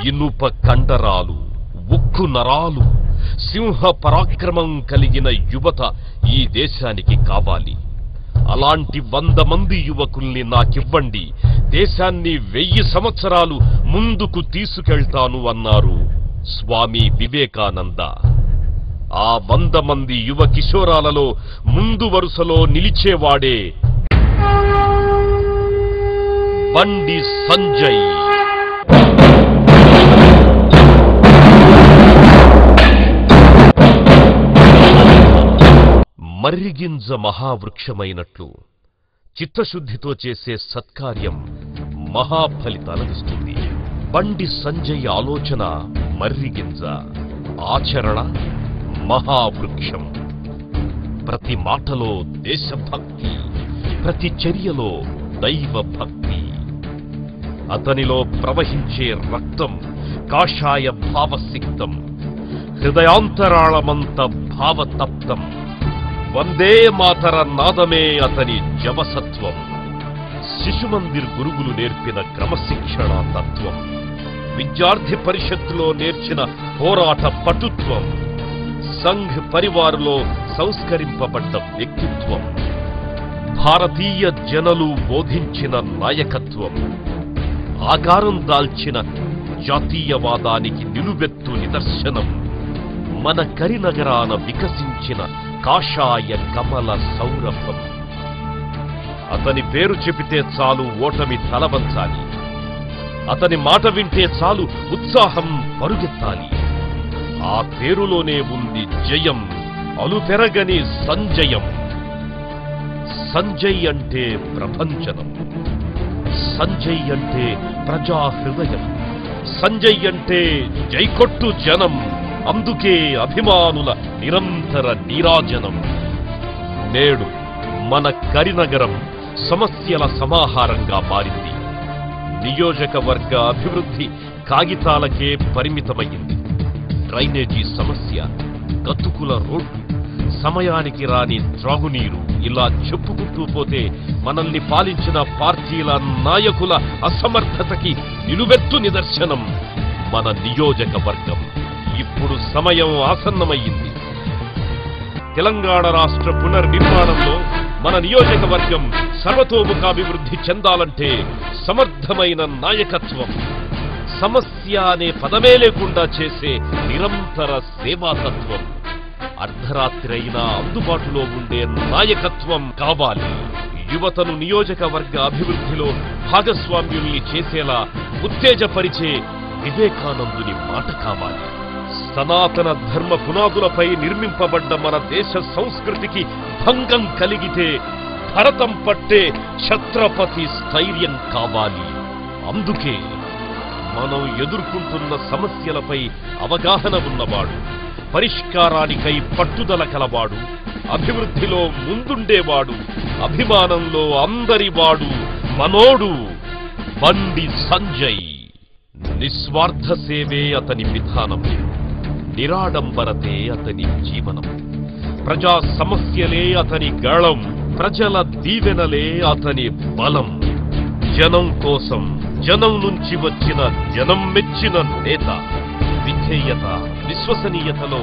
ఇనుప కండరాలు, ఉక్కు నరాలు, సింహ పరాక్రమం కలిగిన యువత ఈ దేశానికి కావాలి. అలాంటి 100 మంది యువకుల్ని నాకివ్వండి, దేశాన్ని 1000 సంవత్సరాలు ముందుకు తీసుకెళ్తాను అన్నారు స్వామి వివేకానంద. ఆ 100 మంది యువ కిషోరాలలో ముందు వరుసలో నిలిచేవాడే బండి సంజయ్. మర్రిగింజ మహావృక్షమైనట్లు చిత్తశుద్ధితో చేసే సత్కార్యం మహాఫలితాలనిస్తుంది. బండి సంజయ్ ఆలోచన మర్రిగింజ, ఆచరణ మహావృక్షం. ప్రతి మాటలో దేశభక్తి, ప్రతి చర్యలో దైవభక్తి. అతనిలో ప్రవహించే రక్తం కాషాయ భావసిక్తం, హృదయాంతరాళమంత భావతప్తం. వందే మాతర నాదమే అతని జవసత్వం. శిశుమందిర్ గురువులు నేర్పిన క్రమశిక్షణ తత్వం, విద్యార్థి పరిషత్తులో నేర్చిన పోరాట పటుత్వం, సంఘ్ పరివారులో సంస్కరింపబడ్డ వ్యక్తిత్వం, భారతీయ జనులు బోధించిన నాయకత్వం, ఆకారం దాల్చిన జాతీయవాదానికి నిలువెత్తు నిదర్శనం, మన కరీంనగరాన వికసించిన కాషాయ కమల సౌరభం. అతని పేరు చెబితే చాలు ఓటమి తలవంచాలి, అతని మాట వింటే చాలు ఉత్సాహం పరుగెత్తాలి. ఆ పేరులోనే ఉంది జయం, అలుపెరగని సంజయం. సంజయ్ అంటే ప్రభంజనం, సంజయ్ అంటే ప్రజాహృదయం, సంజయ్ అంటే జైకొట్టు జనం. అందుకే అభిమానుల నిరంతర నీరాజనం. నేడు మన కరీంనగరం సమస్యల సమాహారంగా మారింది. నియోజకవర్గ అభివృద్ధి కాగితాలకే పరిమితమైంది. డ్రైనేజీ సమస్య, గతుకుల రోడ్లు, సమయానికి రాని త్రాగునీరు, ఇలా చెప్పుకుంటూ పోతే మనల్ని పాలించిన పార్టీల నాయకుల అసమర్థతకి నిలువెత్తు నిదర్శనం మన నియోజకవర్గం. ఇప్పుడు సమయం ఆసన్నమయ్యింది. తెలంగాణ రాష్ట్ర పునర్నిర్మాణంలో మన నియోజకవర్గం సర్వతోముఖాభివృద్ధి చెందాలంటే సమర్థమైన నాయకత్వం, సమస్య అనే పదమే లేకుండా చేసే నిరంతర సేవాతత్వం, అర్ధరాత్రి అయినా అందుబాటులో ఉండే నాయకత్వం కావాలి. యువతను నియోజకవర్గ అభివృద్ధిలో భాగస్వామ్యుల్ని చేసేలా ఉత్తేజపరిచే వివేకానందుని మాట కావాలి. సనాతన ధర్మ పునాదులపై నిర్మింపబడ్డ మన దేశ సంస్కృతికి భంగం కలిగితే భరతం పట్టే ఛత్రపతి స్థైర్యం కావాలి. అందుకే మనం ఎదుర్కొంటున్న సమస్యలపై అవగాహన ఉన్నవాడు, పరిష్కారానికై పట్టుదల కలవాడు, అభివృద్ధిలో ముందుండేవాడు, అభిమానంలో అందరివాడు మనోడు బండి సంజయ్. నిస్వార్థ సేవే అతని విధానం, నిరాడంబరతే అతని జీవనం, ప్రజా సమస్యలే అతని గళం, ప్రజల దీవెనలే అతని బలం. జనం కోసం, జనం నుంచి వచ్చిన, జనం మెచ్చిన నేత. విధేయత, విశ్వసనీయతలో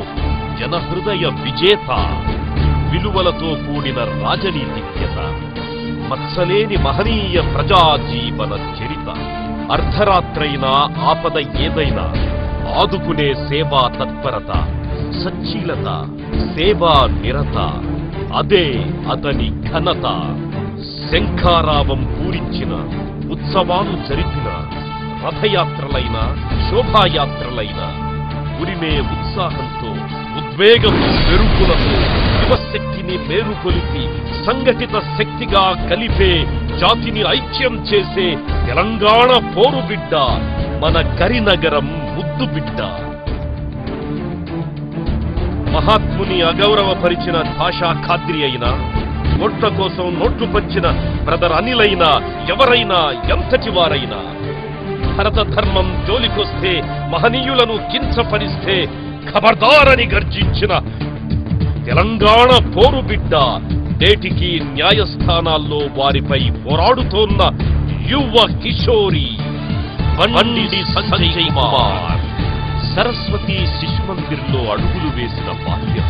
జనహృదయ విజేత. విలువలతో కూడిన రాజనీతిజ్ఞత, మత్సలేని మహనీయ ప్రజాజీవన చరిత. అర్ధరాత్రైనా ఆపద ఏదైనా ఆదుకునే సేవా తత్పరత, సచ్చీలత, సేవా నిరత. అదే అతని ఘనత. శంఖారావం పూరించిన, ఉత్సవాలు జరిపిన, రథయాత్రలైన, శోభాయాత్రలైన ఉరిమే ఉత్సాహంతో, ఉద్వేగం మెరుపులతో యువశక్తిని మేరుకొలిపి సంఘటిత శక్తిగా కలిపే, జాతిని ఐక్యం చేసే తెలంగాణ పోరు బిడ్డ మన కరీంనగరం ముద్దు బిడ్డ. మహాత్ముని అగౌరవపరిచిన భాషా ఖాద్రి అయినా, ఓట్ల కోసం నోట్లు పంచిన బ్రదర్ అనిల్ అయినా, ఎవరైనా ఎంతటి వారైనా, భరత ధర్మం జోలికొస్తే, మహనీయులను కించపరిస్తే ఖబర్దారని గర్జించిన తెలంగాణ పోరు బిడ్డ నేటికి న్యాయస్థానాల్లో వారిపై పోరాడుతోన్న యువ కిషోరి బండి సంజయ్ కుమార్ సరస్వతి శిశు మందిర్లో అడుగులు వేసిన బాల్యం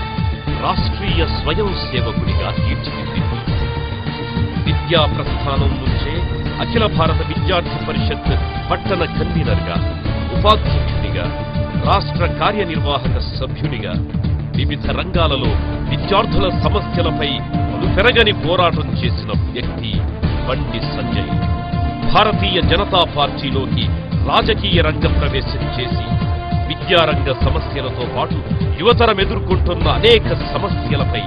రాష్ట్రీయ స్వయం సేవకుడిగా తీర్చిదిద్దింది. విద్యా ప్రస్థానం నుంచే అఖిల భారత విద్యార్థి పరిషత్ పట్టణ కన్వీనర్గా, ఉపాధ్యక్షుడిగా, రాష్ట్ర కార్యనిర్వాహక సభ్యునిగా వివిధ రంగాలలో విద్యార్థుల సమస్యలపై పెరగని పోరాటం చేసిన వ్యక్తి బండి సంజయ్. భారతీయ జనతా పార్టీలోకి రాజకీయ రంగ ప్రవేశం చేసి విద్యారంగ సమస్యలతో పాటు యువతరం ఎదుర్కొంటున్న అనేక సమస్యలపై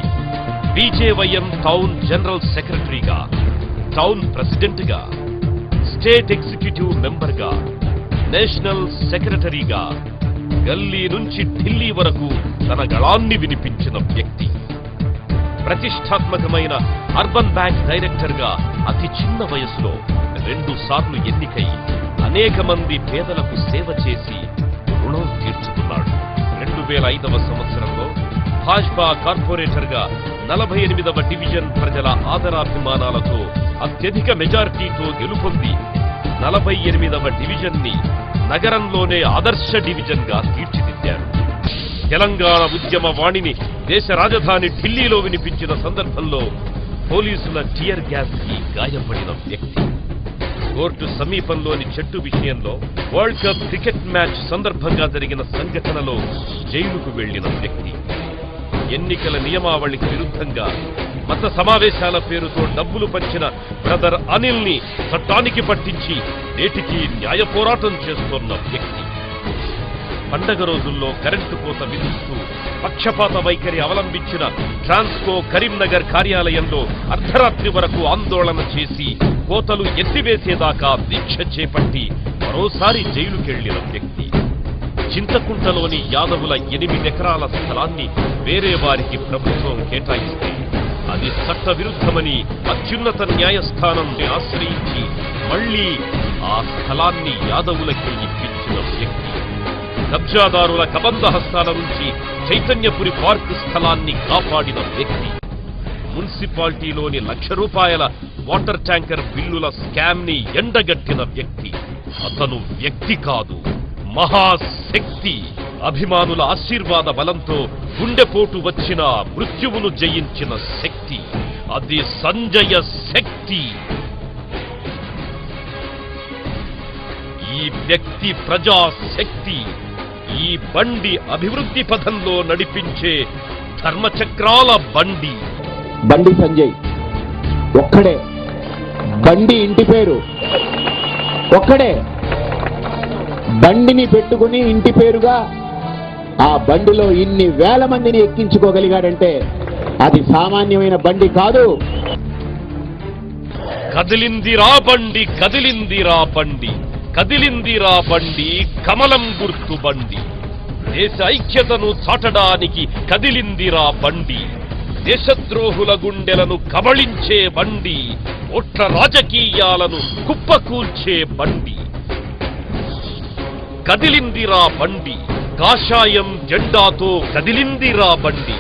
బీజేవైఎం టౌన్ జనరల్ సెక్రటరీగా, టౌన్ ప్రెసిడెంట్గా, స్టేట్ ఎగ్జిక్యూటివ్ మెంబర్గా, నేషనల్ సెక్రటరీగా గల్లీ నుంచి ఢిల్లీ వరకు తన గళాన్ని వినిపించిన వ్యక్తి. ప్రతిష్టాత్మకమైన అర్బన్ బ్యాంక్ డైరెక్టర్గా అతి చిన్న వయసులో 2 సార్లు ఎన్నికై అనేక మంది పేదలకు సేవ చేసి రుణం తీర్చుకున్నాడు. 2005వ సంవత్సరంలో భాజపా కార్పొరేటర్గా 48వ డివిజన్ ప్రజల ఆదరాభిమానాలతో అత్యధిక మెజారిటీతో గెలుపొంది 48వ డివిజన్ని నగరంలోనే ఆదర్శ డివిజన్గా తీర్చిదిద్దారు. తెలంగాణ ఉద్యమ వాణిని దేశ రాజధాని ఢిల్లీలో వినిపించిన సందర్భంలో పోలీసుల టియర్ గ్యాస్ కి గాయపడిన వ్యక్తి. కోర్టు సమీపంలోని చెట్టు విషయంలో వరల్డ్ కప్ క్రికెట్ మ్యాచ్ సందర్భంగా జరిగిన సంఘటనలో జైలుకు వెళ్లిన వ్యక్తి. ఎన్నికల నియమావళికి విరుద్ధంగా మత సమావేశాల పేరుతో డబ్బులు పంచిన బ్రదర్ అనిల్ ని చట్టానికి పట్టించి నేటికి న్యాయ పోరాటం చేస్తున్న వ్యక్తి. పండగ రోజుల్లో కరెంటు కోత విధిస్తూ పక్షపాత వైఖరి అవలంబించిన ట్రాన్స్కో కరీంనగర్ కార్యాలయంలో అర్ధరాత్రి వరకు ఆందోళన చేసి కోతలు ఎత్తివేసేదాకా దీక్ష చేపట్టి మరోసారి జైలుకెళ్లిన వ్యక్తి. చింతకుంటలోని యాదవుల 8 ఎకరాల స్థలాన్ని వేరే వారికి ప్రభుత్వం కేటాయిస్తే అది చట్టవిరుద్ధమని అత్యున్నత న్యాయస్థానాన్ని ఆశ్రయించి మళ్లీ ఆ స్థలాన్ని యాదవులకి ఇప్పించిన వ్యక్తి. కబ్జాదారుల కబంధ హస్తాల నుంచి చైతన్యపురి పార్క్ స్థలాన్ని కాపాడిన వ్యక్తి. మున్సిపాలిటీలోని ₹1,00,000 వాటర్ ట్యాంకర్ బిల్లుల స్కామ్ ని ఎండగట్టిన వ్యక్తి. అతను వ్యక్తి కాదు, మహాశక్తి. అభిమానుల ఆశీర్వాద బలంతో గుండెపోటు వచ్చిన మృత్యువును జయించిన శక్తి. అది సంజయ శక్తి. ఈ వ్యక్తి ప్రజాశక్తి. ఈ బండి అభివృద్ధి పథంలో నడిపించే ధర్మచక్రాల బండి. బండి సంజయ్ ఒక్కడే. బండి ఇంటి పేరు ఒక్కడే. బండిని పెట్టుకుని ఇంటి పేరుగా ఆ బండిలో ఇన్ని వేల మందిని ఎక్కించుకోగలిగాడంటే అది సామాన్యమైన బండి కాదు. కదిలిందిరా బండి, కదిలిందిరా బండి, కదిలిందిరా బండి, కమలం గుర్తు బండి. దేశ ఐక్యతను చాటడానికి కదిలిందిరా బండి. దేశద్రోహుల గుండెలను కబళించే బండి. ఓట్ల రాజకీయాలను కుప్పకూల్చే బండి. కదిలిందిరా బండి. కాషాయం జెండాతో కదిలిందిరా బండి.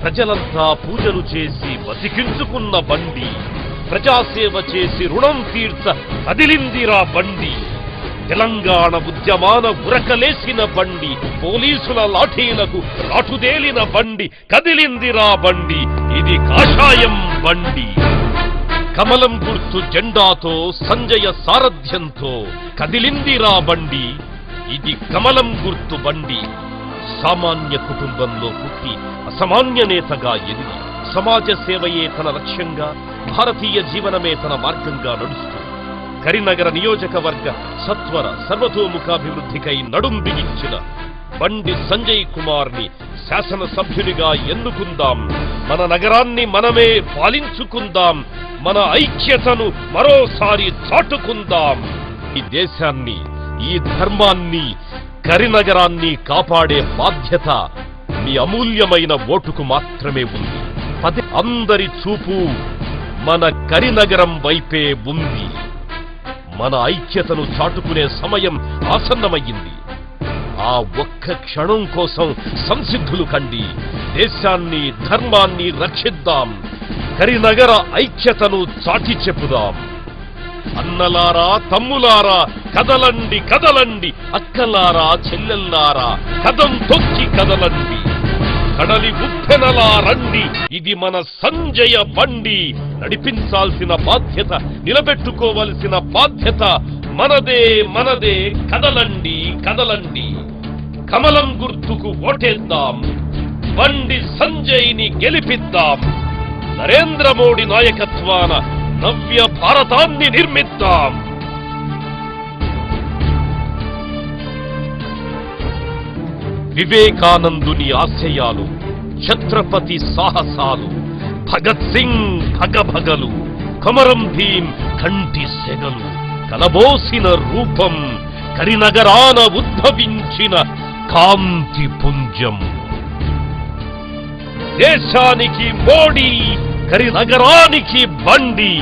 ప్రజలంతా పూజలు చేసి బతికించుకున్న బండి. ప్రజాసేవ చేసి రుణం తీర్చ కదిలిందిరా బండి. తెలంగాణ ఉద్యమాన ఉరకలేసిన బండి. పోలీసుల లాఠీలకు రాటుదేలిన బండి. కదిలిందిరా బండి. ఇది కాషాయం బండి. కమలం గుర్తు జెండాతో సంజయ సారథ్యంతో కదిలిందిరా బండి. ఇది కమలం గుర్తు బండి. సామాన్య కుటుంబంలో పుట్టి అసామాన్య నేతగా ఎదిగి సమాజ సేవయే తన లక్ష్యంగా, భారతీయ జీవనమే తన మార్గంగా నడుస్తూ కరీంనగర్ నియోజకవర్గ సత్వర సర్వతోముఖాభివృద్ధికై నడుం బిగించిన బండి సంజయ్ కుమార్ ని శాసనసభ్యునిగా ఎన్నుకుందాం. మన నగరాన్ని మనమే పాలించుకుందాం. మన ఐక్యతను మరోసారి చాటుకుందాం. ఈ దేశాన్ని, ఈ ధర్మాన్ని, కరీంనగరాన్ని కాపాడే బాధ్యత మీ అమూల్యమైన ఓటుకు మాత్రమే ఉంది. అందరి చూపు మన కరీంనగరం వైపే ఉంది. మన ఐక్యతను చాటుకునే సమయం ఆసన్నమయ్యింది. ఆ ఒక్క క్షణం కోసం సంసిద్ధులు కండి. దేశాన్ని, ధర్మాన్ని రక్షిద్దాం. కరీంనగర ఐక్యతను చాటి చెప్పుదాం. అన్నలారా, తమ్ములారా, కదలండి కదలండి అక్కలారా చెల్లెల్లారా కదం తొక్కి కదలండి కడలి ఉప్పెనలా రండి ఇది మన సంజయ బండి నడిపించాల్సిన బాధ్యత నిలబెట్టుకోవలసిన బాధ్యత మనదే మనదే కదలండి కదలండి కమలం గుర్తుకు ఓటేద్దాం బండి సంజయ్ని గెలిపిద్దాం నరేంద్ర మోడీ నాయకత్వాన నవ్య భారతాన్ని నిర్మిద్దాం వివేకానందుని ఆశయాలు ఛత్రపతి సాహసాలు భగత్ సింగ్ భగభగలు కొమరం భీం కంటి సెగలు కలబోసిన రూపం కరినగరాన ఉద్భవించిన కాంతి పుంజం దేశానికి మోడీ కరినగరానికి బండి